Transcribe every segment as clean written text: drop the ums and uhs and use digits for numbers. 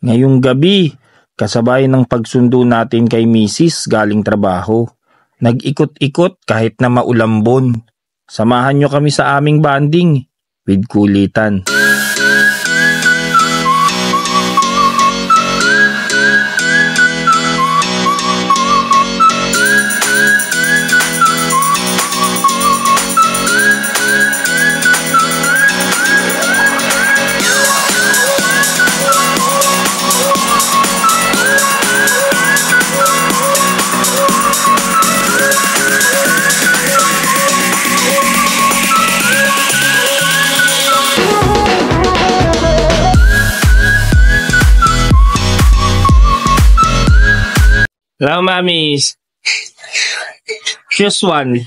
Ngayong gabi, kasabay ng pagsundo natin kay Mrs. galing trabaho. Nag-ikot-ikot kahit na maulambon. Samahan nyo kami sa aming banding with Kulitan. Hello, mamis. Choose one.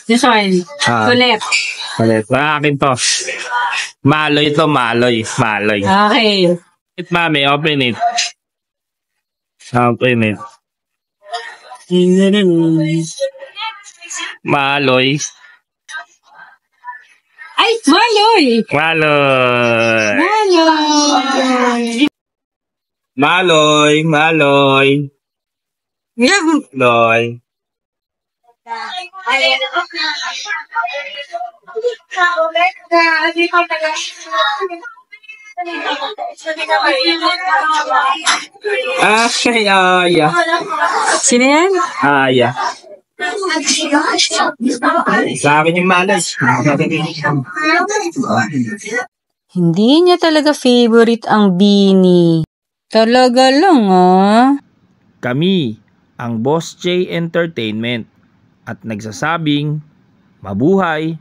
This one. Kulit. Kulit. Akin to. Maloy to, maloy. Maloy. Okay. It, mami, open it. Open it. Maloy. Ay, maloy! Maloy. Maloy! Maloy. Maloy. Maloy. Aya. Sino yan? Aya. Sa akin yung malas. Hindi niya talaga favorite ang Bini. Talaga lang Kami ang Boss J Entertainment at nagsasabing mabuhay